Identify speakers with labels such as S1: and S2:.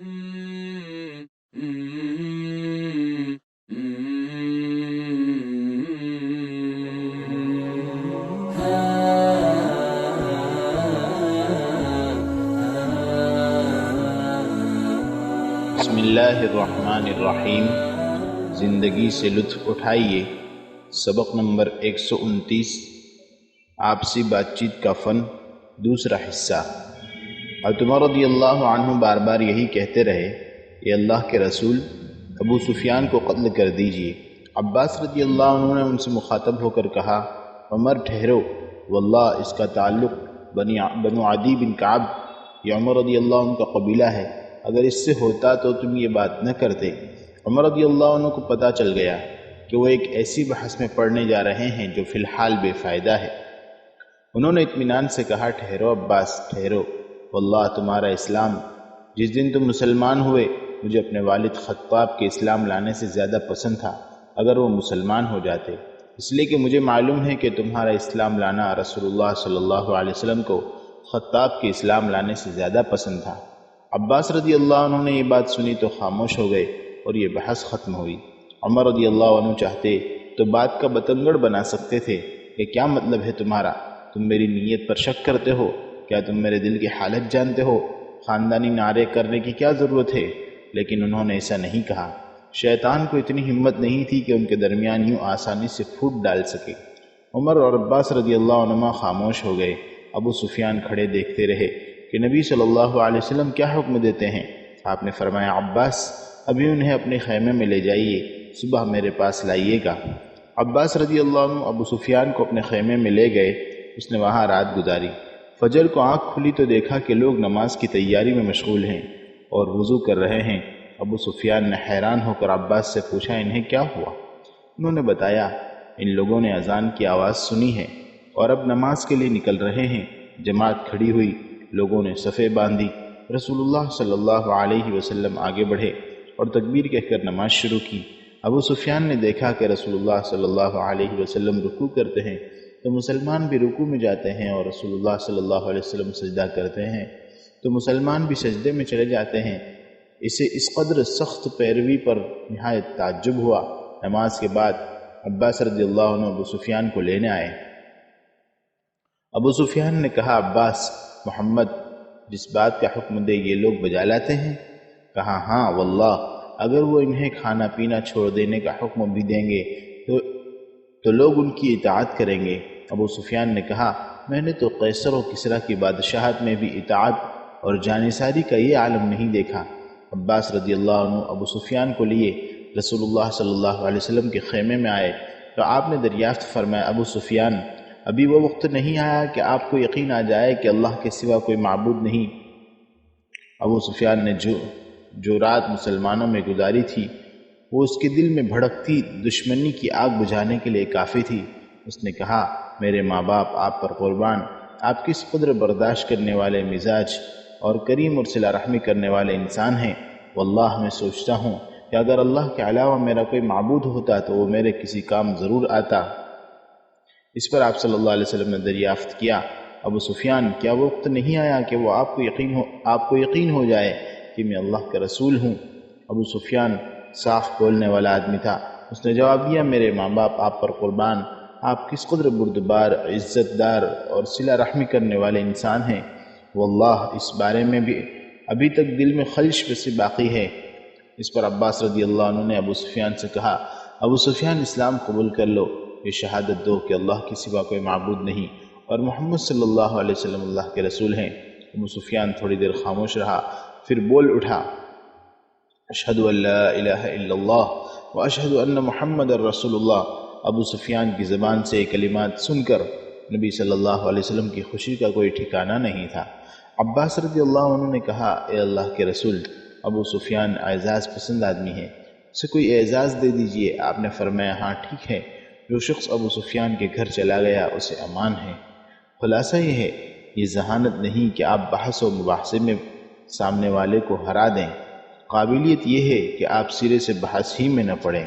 S1: بسم اللہ الرحمن الرحیم۔ زندگی سے لطف اٹھائیے۔ سبق نمبر 129، آپسی بات چیت کا فن، دوسرا حصہ۔ حضرت عمر رضی اللہ عنہ بار بار یہی کہتے رہے، اے اللہ کے رسول، ابو سفیان کو قتل کر دیجئے۔ عباس رضی اللہ عنہ نے ان سے مخاطب ہو کر کہا، عمر ٹھہرو، واللہ اس کا تعلق بنو عدی بن کعب، یہ عمر رضی اللہ عنہ کا قبیلہ ہے، اگر اس سے ہوتا تو تم یہ بات نہ کرتے۔ عمر رضی اللہ عنہ کو پتہ چل گیا کہ وہ ایک ایسی بحث میں پڑھنے جا رہے ہیں جو فی الحال بے فائدہ ہے۔ انہوں نے اطمینان سے کہا، ٹھہرو عباس ٹھہرو، واللہ تمہارا اسلام، جس دن تم مسلمان ہوئے مجھے اپنے والد خطاب کے اسلام لانے سے زیادہ پسند تھا اگر وہ مسلمان ہو جاتے، اس لیے کہ مجھے معلوم ہے کہ تمہارا اسلام لانا رسول اللہ صلی اللہ علیہ وسلم کو خطاب کے اسلام لانے سے زیادہ پسند تھا۔ عباس رضی اللہ عنہ نے یہ بات سنی تو خاموش ہو گئے اور یہ بحث ختم ہوئی۔ عمر رضی اللہ عنہ چاہتے تو بات کا بتنگڑ بنا سکتے تھے کہ کیا مطلب ہے تمہارا، تم میری نیت پر شک کرتے ہو، کیا تم میرے دل کی حالت جانتے ہو، خاندانی نعرے کرنے کی کیا ضرورت ہے، لیکن انہوں نے ایسا نہیں کہا۔ شیطان کو اتنی ہمت نہیں تھی کہ ان کے درمیان یوں آسانی سے پھوٹ ڈال سکے۔ عمر اور عباس رضی اللہ عنہما خاموش ہو گئے۔ ابو سفیان کھڑے دیکھتے رہے کہ نبی صلی اللہ علیہ وسلم کیا حکم دیتے ہیں۔ آپ نے فرمایا، عباس ابھی انہیں اپنے خیمے میں لے جائیے، صبح میرے پاس لائیے گا۔ عباس رضی اللہ عنہ ابو سفیان کو اپنے خیمے میں لے گئے۔ اس نے وہاں رات گزاری۔ فجر کو آنکھ کھلی تو دیکھا کہ لوگ نماز کی تیاری میں مشغول ہیں اور وضو کر رہے ہیں۔ ابو سفیان نے حیران ہو کر عباس سے پوچھا، انہیں کیا ہوا؟ انہوں نے بتایا، ان لوگوں نے اذان کی آواز سنی ہے اور اب نماز کے لیے نکل رہے ہیں۔ جماعت کھڑی ہوئی، لوگوں نے صفیں باندھی، رسول اللہ صلی اللہ علیہ وسلم آگے بڑھے اور تکبیر کہہ کر نماز شروع کی۔ ابو سفیان نے دیکھا کہ رسول اللہ صلی اللہ علیہ وسلم رکوع کرتے ہیں تو مسلمان بھی رکوع میں جاتے ہیں، اور رسول اللہ صلی اللہ علیہ وسلم سجدہ کرتے ہیں تو مسلمان بھی سجدے میں چلے جاتے ہیں۔ اسے اس قدر سخت پیروی پر نہایت تعجب ہوا۔ نماز کے بعد عباس رضی اللہ عنہ ابو سفیان کو لینے آئے۔ ابو سفیان نے کہا، عباس، محمد جس بات کا حکم دے یہ لوگ بجا لاتے ہیں؟ کہا، ہاں واللہ، اگر وہ انہیں کھانا پینا چھوڑ دینے کا حکم بھی دیں گے تو لوگ ان کی اطاعت کریں گے۔ ابو سفیان نے کہا، میں نے تو قیصر و کسریٰ کی بادشاہت میں بھی اطاعت اور جانثاری کا یہ عالم نہیں دیکھا۔ عباس رضی اللہ عنہ ابو سفیان کو لیے رسول اللہ صلی اللہ علیہ وسلم کے خیمے میں آئے تو آپ نے دریافت فرمایا، ابو سفیان، ابھی وہ وقت نہیں آیا کہ آپ کو یقین آ جائے کہ اللہ کے سوا کوئی معبود نہیں؟ ابو سفیان نے جو رات مسلمانوں میں گزاری تھی وہ اس کے دل میں بھڑکتی دشمنی کی آگ بجھانے کے لیے کافی تھی۔ اس نے کہا، میرے ماں باپ آپ پر قربان، آپ کس قدر برداشت کرنے والے مزاج اور کریم اور صلہ رحمی کرنے والے انسان ہیں۔ واللہ میں سوچتا ہوں کہ اگر اللہ کے علاوہ میرا کوئی معبود ہوتا تو وہ میرے کسی کام ضرور آتا۔ اس پر آپ صلی اللہ علیہ وسلم نے دریافت کیا، ابو سفیان، کیا وہ وقت نہیں آیا کہ وہ آپ کو یقین ہو جائے کہ میں اللہ کا رسول ہوں؟ ابو سفیان صاف بولنے والا آدمی تھا۔ اس نے جواب دیا، میرے ماں باپ آپ پر قربان، آپ کس قدر بردبار، عزت دار اور صلہ رحمی کرنے والے انسان ہیں۔ واللہ اس بارے میں بھی ابھی تک دل میں خلش سے باقی ہے۔ اس پر عباس رضی اللہ عنہ نے ابو سفیان سے کہا، ابو سفیان، اسلام قبول کر لو، یہ شہادت دو کہ اللہ کے سوا کوئی معبود نہیں اور محمد صلی اللہ علیہ وسلم اللہ کے رسول ہیں۔ ابو سفیان تھوڑی دیر خاموش رہا، پھر بول اٹھا، اشہد ان لا الہ الا اللہ و اشہد ان محمد رسول اللہ۔ ابو سفیان کی زبان سے یہ کلمات سن کر نبی صلی اللہ علیہ وسلم کی خوشی کا کوئی ٹھکانہ نہیں تھا۔ عباس رضی اللہ عنہ نے کہا، اے اللہ کے رسول، ابو سفیان اعزاز پسند آدمی ہے، اسے کوئی اعزاز دے دیجئے۔ آپ نے فرمایا، ہاں ٹھیک ہے، جو شخص ابو سفیان کے گھر چلا گیا اسے امان ہے۔ خلاصہ یہ ہے، یہ ذہانت نہیں کہ آپ بحث و مباحثے میں سامنے والے کو ہرا دیں، قابلیت یہ ہے کہ آپ سرے سے بحث ہی میں نہ پڑیں۔